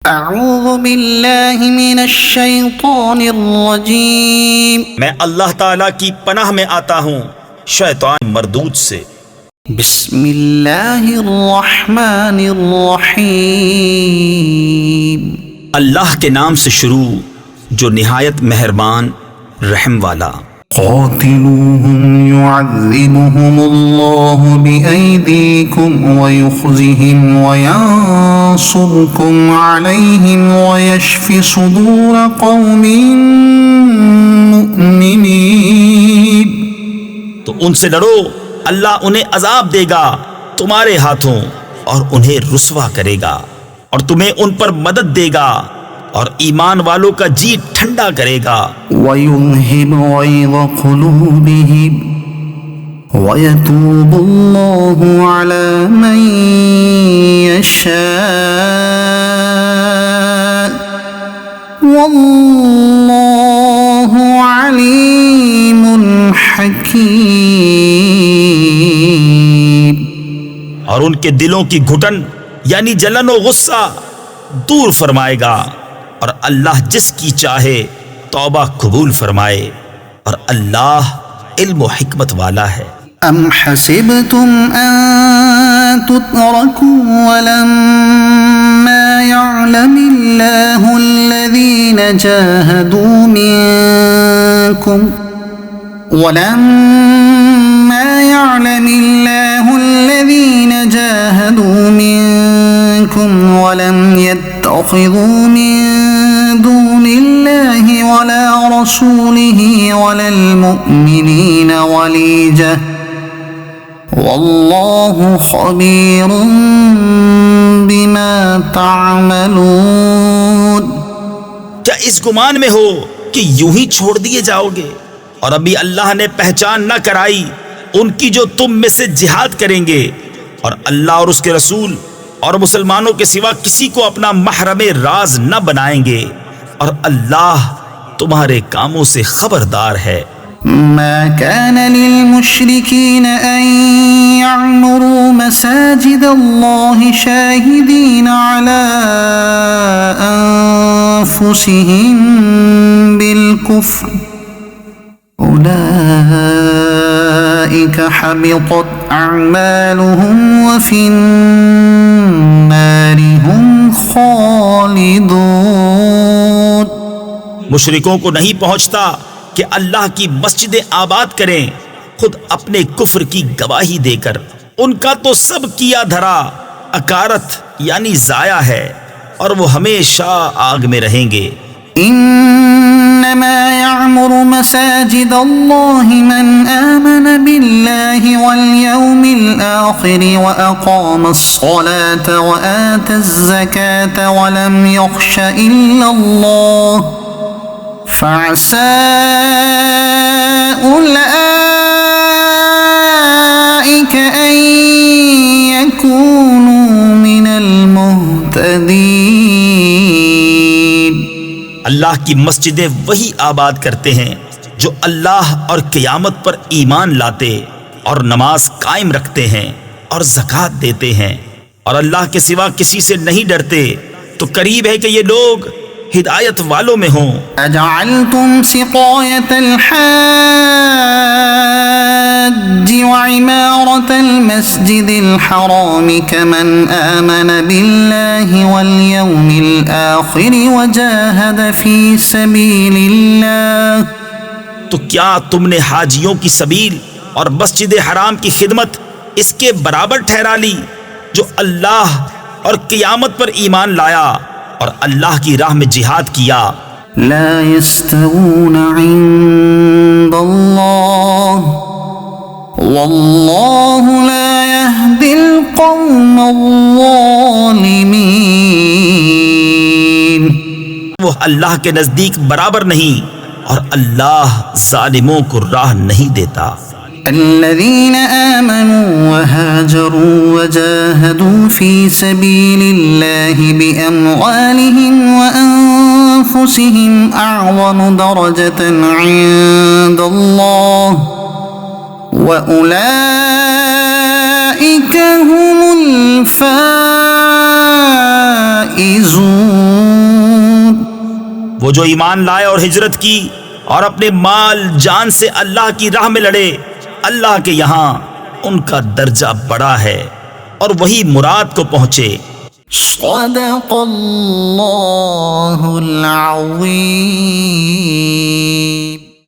اعوذ باللہ من الشیطان الرجیم، میں اللہ تعالیٰ کی پناہ میں آتا ہوں شیطان مردود سے۔ بسم اللہ الرحمن الرحیم، اللہ کے نام سے شروع جو نہایت مہربان رحم والا۔ قاتلوهم يعذبهم الله بأيديكم ويخزهم وينصركم عليهم ويشف صدور قوم مؤمنين۔ تو ان سے لڑو، اللہ انہیں عذاب دے گا تمہارے ہاتھوں اور انہیں رسوا کرے گا، اور تمہیں ان پر مدد دے گا اور ایمان والوں کا جی ٹھنڈا کرے گا۔ وَيُذْهِبْ غَيْظَ قُلُوبِهِمْ وَيَتُوبُ اللَّهُ عَلَى مَن يَشَاءُ وَاللَّهُ عَلِيمٌ حَكِيمٌ۔ اور ان کے دلوں کی گھٹن یعنی جلن و غصہ دور فرمائے گا، اور اللہ جس کی چاہے توبہ قبول فرمائے، اور اللہ علم و حکمت والا ہے۔ ام حسبتم ان تتركوا ولما يعلم الله الذين جاهدوا منكم ولم يتخذوا من دون الله ولا رسوله ولا المؤمنين وليجة والله خبير بما تعملون۔ کیا اس گمان میں ہو کہ یوں ہی چھوڑ دیے جاؤ گے، اور ابھی اللہ نے پہچان نہ کرائی ان کی جو تم میں سے جہاد کریں گے، اور اللہ اور اس کے رسول اور مسلمانوں کے سوا کسی کو اپنا محرم راز نہ بنائیں گے، اور اللہ تمہارے کاموں سے خبردار ہے۔ ما كان للمشركين أن يعمروا مساجد الله شاهدين على أنفسهم بالكفر أولئك حبطت أعمالهم وفي النار هم خالدون۔ مشرکوں کو نہیں پہنچتا کہ اللہ کی مسجدیں آباد کریں خود اپنے کفر کی گواہی دے کر، ان کا تو سب کیا دھرا اکارت یعنی ضائع ہے، اور وہ ہمیشہ آگ میں رہیں گے۔ انما يعمر مساجد الله من آمن بالله واليوم الآخر وأقام الصلاة وآتى الزكاة ولم يخش إلا الله فعسى أولئك أن يكونوا من المهتدين۔ اللہ کی مسجدیں وہی آباد کرتے ہیں جو اللہ اور قیامت پر ایمان لاتے اور نماز قائم رکھتے ہیں اور زکوٰۃ دیتے ہیں، اور اللہ کے سوا کسی سے نہیں ڈرتے، تو قریب ہے کہ یہ لوگ ہدایت والوں میں ہوں۔ اجعلتم سقاية الحاج وعمارة المسجد الحرام كمن آمن بالله واليوم الآخر وجاهد في سبيل الله۔ تو کیا تم نے حاجیوں کی سبیل اور مسجد حرام کی خدمت اس کے برابر ٹھہرا لی جو اللہ اور قیامت پر ایمان لایا اور اللہ کی راہ میں جہاد کیا؟ لا يستوون عند الله والله لا يهدي القوم الظالمين۔ وہ اللہ کے نزدیک برابر نہیں، اور اللہ ظالموں کو راہ نہیں دیتا۔ الذين آمنوا وهاجروا وجاهدوا في سبيل الله بأموالهم وأنفسهم أعظم درجة عند الله وأولئك هم الفائزون۔ وہ جو ایمان لائے اور ہجرت کی اور اپنے مال جان سے اللہ کی راہ میں لڑے، اللہ کے یہاں ان کا درجہ بڑا ہے اور وہی مراد کو پہنچے۔ صدق اللہ العظیم۔